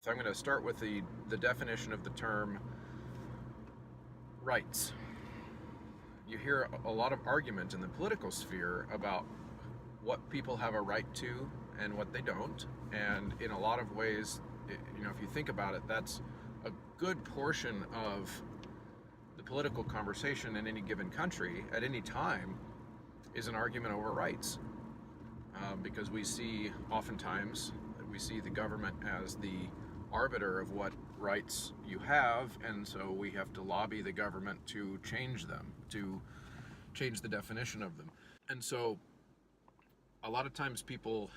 So I'm going to start with the definition of the term rights. You hear a lot of argument in the political sphere about what people have a right to and what they don't. And in a lot of ways, if you think about it, that's a good portion of the political conversation in any given country at any time is an argument over rights. Because we see the government as the arbiter of what rights you have, and so we have to lobby the government to change them, to change the definition of them. And so a lot of times people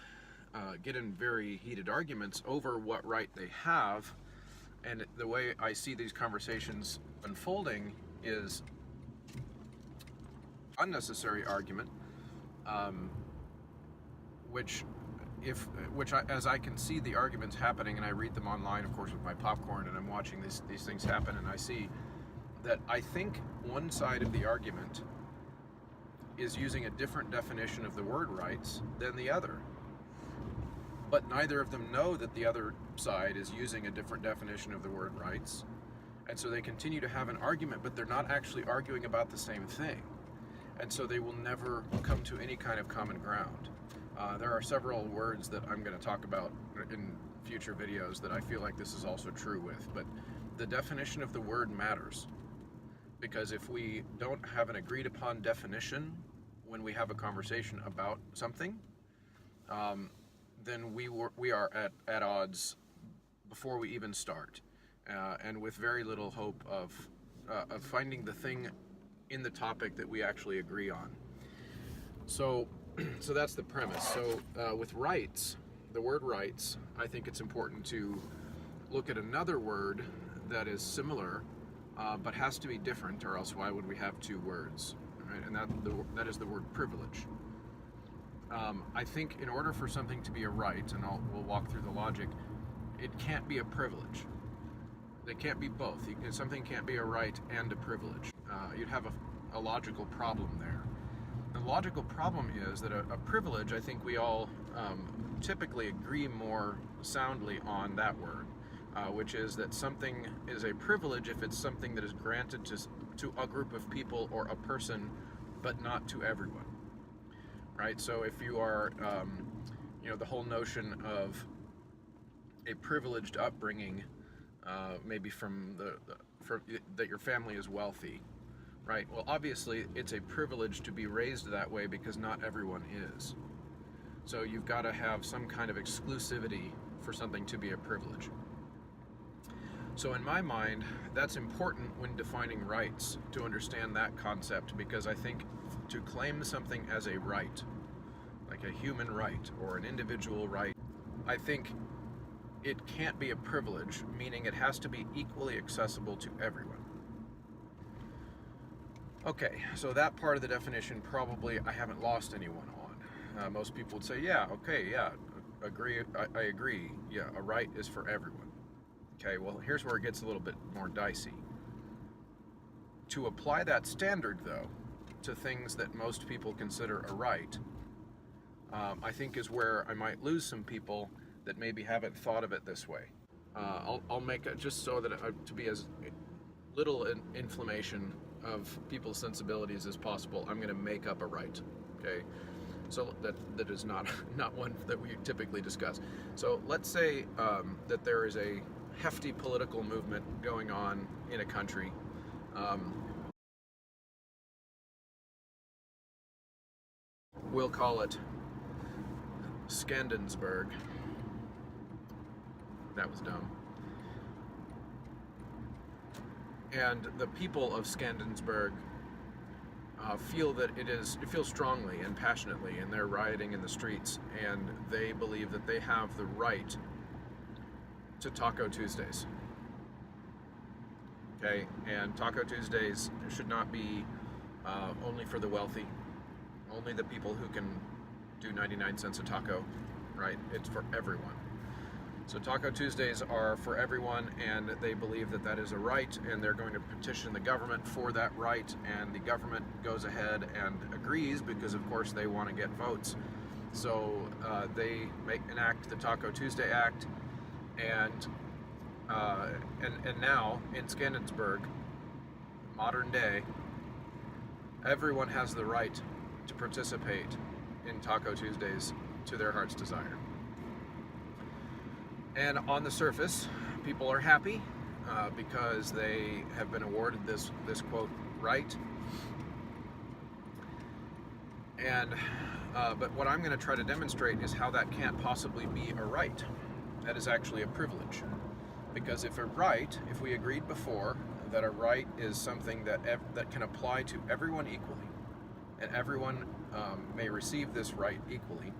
get in very heated arguments over what right they have, and the way I see these conversations unfolding is unnecessary argument, as I can see the arguments happening, and I read them online, of course, with my popcorn, and I'm watching these things happen, and I see that I think one side of the argument is using a different definition of the word rights than the other. But neither of them know that the other side is using a different definition of the word rights, and so they continue to have an argument, but they're not actually arguing about the same thing. And so they will never come to any kind of common ground. There are several words that I'm going to talk about in future videos that I feel like this is also true with, but the definition of the word matters. Because if we don't have an agreed upon definition when we have a conversation about something, then we are at odds before we even start, and with very little hope of finding the thing in the topic that we actually agree on. So that's the premise. So with rights, the word rights, I think it's important to look at another word that is similar, but has to be different, or else why would we have two words? Right? And that is the word privilege. I think in order for something to be a right, and we'll walk through the logic, it can't be a privilege. They can't be both. Something can't be a right and a privilege. You'd have a logical problem there. The logical problem is that a privilege, I think we all typically agree more soundly on that word, which is that something is a privilege if it's something that is granted to a group of people or a person, but not to everyone. Right? So if you are, the whole notion of a privileged upbringing, maybe from that your family is wealthy, right? Well, obviously it's a privilege to be raised that way because not everyone is. So you've got to have some kind of exclusivity for something to be a privilege. So in my mind, that's important when defining rights, to understand that concept, because I think to claim something as a right, like a human right or an individual right, I think it can't be a privilege, meaning it has to be equally accessible to everyone. Okay, so that part of the definition probably I haven't lost anyone on. Most people would say, yeah, okay, yeah, agree. I agree. Yeah, a right is for everyone. Okay, well, here's where it gets a little bit more dicey. To apply that standard, though, to things that most people consider a right, I think is where I might lose some people that maybe haven't thought of it this way. I'll make it just so that to be as little inflammation of people's sensibilities as possible. I'm going to make up a right, okay? So that is not one that we typically discuss. So let's say that there is a hefty political movement going on in a country. We'll call it Scandensburg. That was dumb. And the people of Scandensburg feel that it feels strongly and passionately, and they're rioting in the streets, and they believe that they have the right to Taco Tuesdays. Okay, and Taco Tuesdays should not be only for the wealthy, only the people who can do 99 cents a taco, right? It's for everyone. So Taco Tuesdays are for everyone, and they believe that that is a right, and they're going to petition the government for that right, and the government goes ahead and agrees because, of course, they want to get votes. So they enact the Taco Tuesday Act, and Uh, and now in Skandensburg, modern day, everyone has the right to participate in Taco Tuesdays to their heart's desire. And on the surface, people are happy because they have been awarded this quote right. And but what I'm going to try to demonstrate is how that can't possibly be a right. That is actually a privilege. Because if we agreed before that a right is something that can apply to everyone equally, and everyone may receive this right equally,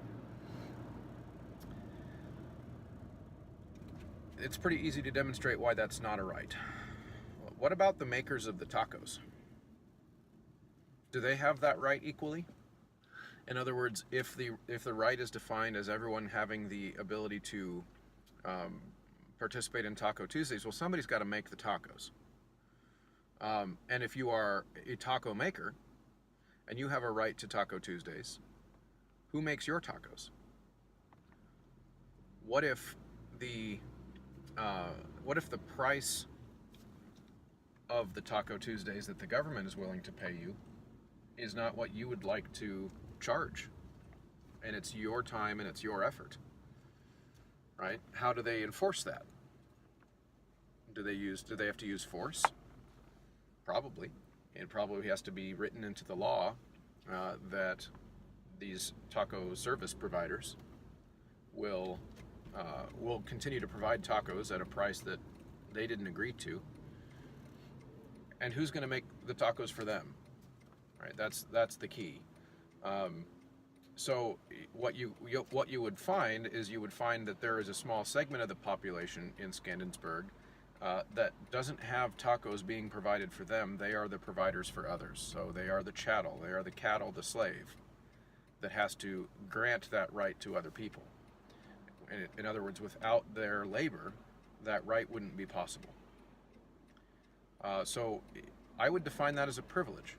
it's pretty easy to demonstrate why that's not a right. What about the makers of the tacos? Do they have that right equally? In other words, if the right is defined as everyone having the ability to participate in Taco Tuesdays, well, somebody's got to make the tacos. And if you are a taco maker and you have a right to Taco Tuesdays, who makes your tacos? What if the price of the Taco Tuesdays that the government is willing to pay you is not what you would like to charge, and it's your time and it's your effort, right? How do they enforce that? Do they have to use force? Probably. It probably has to be written into the law that these taco service providers will continue to provide tacos at a price that they didn't agree to. And who's going to make the tacos for them? Right? That's the key. So what you would find is that there is a small segment of the population in Skandensburg that doesn't have tacos being provided for them. They are the providers for others. So they are the chattel. They are the cattle, the slave, that has to grant that right to other people. In other words, without their labor, that right wouldn't be possible. So I would define that as a privilege.